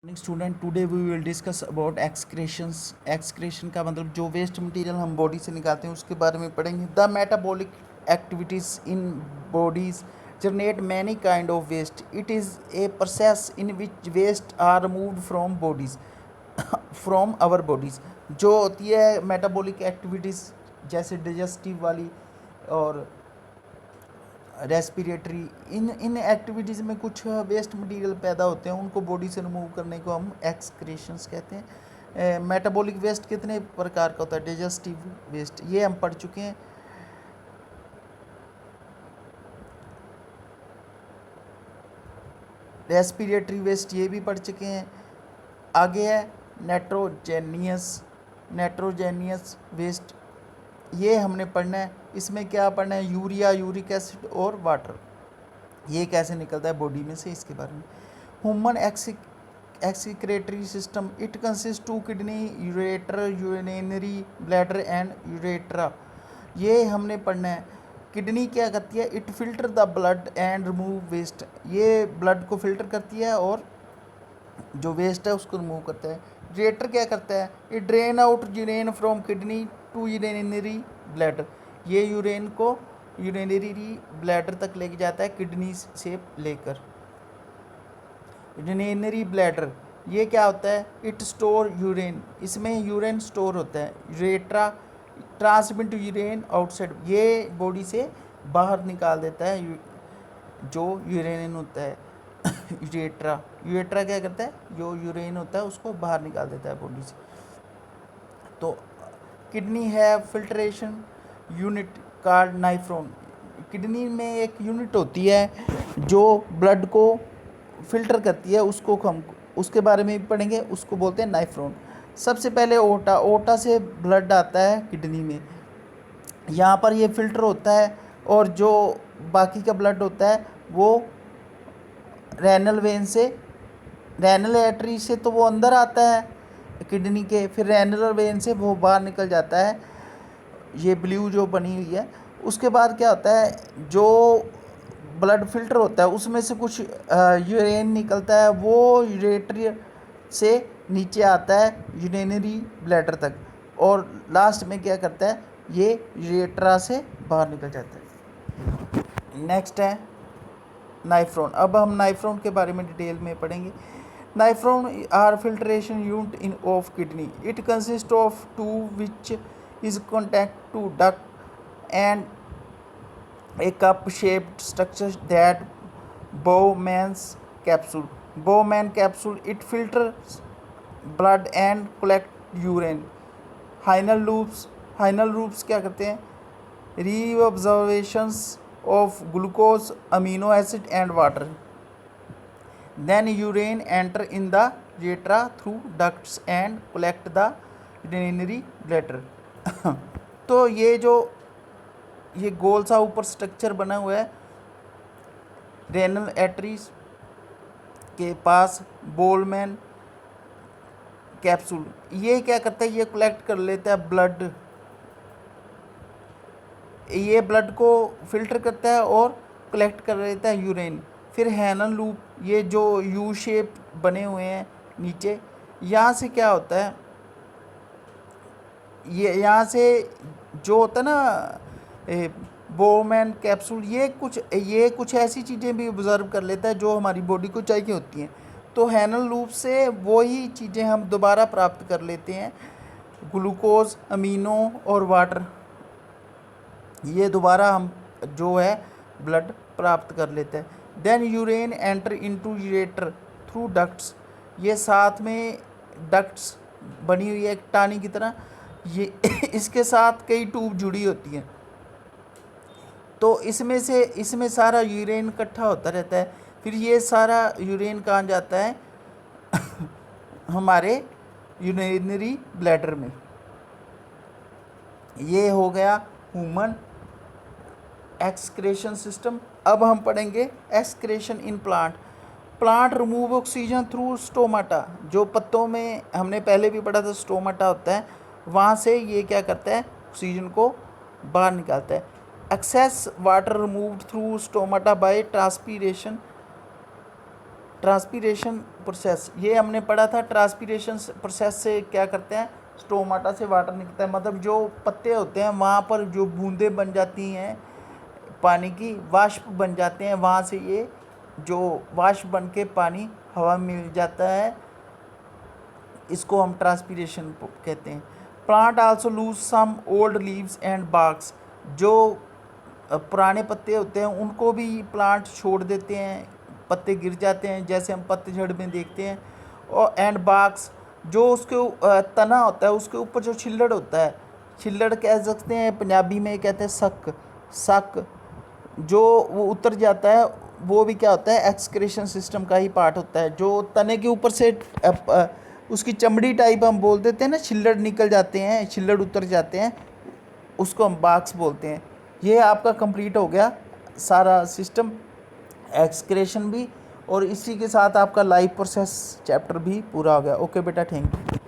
Morning student, today we will discuss about excretions. Excretion का मतलब जो वेस्ट मटेरियल हम बॉडी से निकालते हैं उसके बारे में पढ़ेंगे। The metabolic activities in bodies generate many kind of waste. It is a process in which waste are removed from bodies from our bodies. जो होती है मेटाबॉलिक एक्टिविटीज़ जैसे डाइजेस्टिव वाली और रेस्पिरेटरी, इन इन एक्टिविटीज़ में कुछ वेस्ट मटेरियल पैदा होते हैं, उनको बॉडी से रिमूव करने को हम एक्सक्रेशंस कहते हैं। मेटाबॉलिक वेस्ट कितने प्रकार का होता है? डाइजेस्टिव वेस्ट, ये हम पढ़ चुके हैं। रेस्पिरेटरी वेस्ट ये भी पढ़ चुके हैं। आगे है नेट्रोजेनियस वेस्ट, ये हमने पढ़ना है। इसमें क्या पढ़ना है? यूरिया, यूरिक एसिड और वाटर, ये कैसे निकलता है बॉडी में से, इसके बारे में। Human excretory system, it consist to kidney, ureter, urinary bladder and urethra, ये हमने पढ़ना है। किडनी क्या करती है? It filter the blood and remove waste, ये ब्लड को फिल्टर करती है और जो वेस्ट है उसको रिमूव करता है। यूरेटर क्या करता है? It drain out urine from kidney to urinary bladder, ये यूरेन को यूरिनरी ब्लैडर तक लेके जाता है किडनी से लेकर। यूरिनरी ब्लैडर ये क्या होता है? इट स्टोर यूरेन, इसमें यूरेन स्टोर होता है। यूरेट्रा ट्रांसमिट यूरेन आउटसाइड, ये बॉडी से बाहर निकाल देता है जो यूरेन होता है। यूरेट्रा क्या करता है? जो यूरेन होता है उसको बाहर निकाल देता है बॉडी से। तो किडनी है फिल्ट्रेशन यूनिट कार्ड नाइफ्रॉन, किडनी में एक यूनिट होती है जो ब्लड को फिल्टर करती है, उसको हम उसके बारे में भी पढ़ेंगे, उसको बोलते हैं नाइफ्रॉन। सबसे पहले ओटा से ब्लड आता है किडनी में, यहाँ पर ये फिल्टर होता है और जो बाकी का ब्लड होता है वो रेनल वेन से, रेनल आर्टरी से तो वो अंदर आता है किडनी के, फिर रेनल वेन से वो बाहर निकल जाता है, ये ब्लू जो बनी हुई है। उसके बाद क्या होता है? जो ब्लड फिल्टर होता है उसमें से कुछ यूरेन निकलता है, वो यूरेटर से नीचे आता है यूरिनरी ब्लैडर तक, और लास्ट में क्या करता है? ये यूरेट्रा से बाहर निकल जाता है। नेक्स्ट है नाइफ्रॉन। अब हम नाइफ्रॉन के बारे में डिटेल में पढ़ेंगे। Nephron are filtration unit in of kidney, it consist of two which is contact to duct and a cup-shaped structure that Bowman's capsule. Bowman capsule, it filters blood and collect urine. Hynal loops क्या करते हैं? Reabsorptions of glucose, amino acid and water. Then urine enter in the ureter through ducts and collect the urinary bladder. तो ये गोल सा ऊपर structure बना हुआ है रेनल आर्टरीज के पास, बोलमैन कैप्सूल, ये क्या करता है? ये कलेक्ट कर लेता है ब्लड, ये ब्लड को फिल्टर करता है और कलेक्ट कर लेता है यूरेन। फिर हैनल लूप, ये जो यू शेप बने हुए हैं नीचे, यहाँ से क्या होता है? ये यहाँ से जो होता है ना बोमैन कैप्सूल, ये कुछ ऐसी चीज़ें भी ऑब्जर्व कर लेता है जो हमारी बॉडी को चाहिए होती हैं। तो हैनल लूप से वही चीज़ें हम दोबारा प्राप्त कर लेते हैं, ग्लूकोज, अमीनो और वाटर, ये दोबारा हम जो है ब्लड प्राप्त कर लेते हैं। Then urine enter into ureter through ducts, ये साथ में डक्ट्स बनी हुई है एक टानी की तरह, ये इसके साथ कई ट्यूब जुड़ी होती हैं, तो इसमें सारा यूरेन इकट्ठा होता रहता है। फिर ये सारा यूरेन कहाँ जाता है? हमारे यूरिनरी ब्लैडर में। ये हो गया ह्यूमन एक्सक्रेशन सिस्टम। अब हम पढ़ेंगे excretion in plant. Plant remove oxygen through stomata, जो पत्तों में हमने पहले भी पढ़ा था स्टोमाटा होता है, वहाँ से ये क्या करता है? ऑक्सीजन को बाहर निकालता है। Excess water removed through stomata by transpiration, transpiration process, ये हमने पढ़ा था। ट्रांसपीरेशन प्रोसेस से क्या करते हैं, स्टोमाटा से वाटर निकलता है, मतलब जो पत्ते होते हैं वहाँ पर जो बूंदें बन जाती हैं पानी की, वाष्प बन जाते हैं, वहाँ से ये जो वाष्प बन के पानी हवा में मिल जाता है, इसको हम ट्रांसपीरेशन कहते हैं। Plant also lose some old leaves and barks, जो पुराने पत्ते होते हैं उनको भी प्लांट छोड़ देते हैं, पत्ते गिर जाते हैं, जैसे हम पत्तेझड़ में देखते हैं। और एंड बार्क्स, जो उसके तना होता है उसके ऊपर जो छिल्लड़ होता है, छिल्लड़ कह सकते हैं, पंजाबी में कहते हैं सक, जो वो उतर जाता है, वो भी क्या होता है, एक्सक्रीशन सिस्टम का ही पार्ट होता है। जो तने के ऊपर से उसकी चमड़ी टाइप हम बोल देते हैं ना, छिल्लड़ निकल जाते हैं, छिल्लड़ उतर जाते हैं, उसको हम बाक्स बोलते हैं। ये आपका कंप्लीट हो गया सारा सिस्टम, एक्सक्रेशन भी, और इसी के साथ आपका लाइफ प्रोसेस चैप्टर भी पूरा हो गया। ओके बेटा, थैंक यू।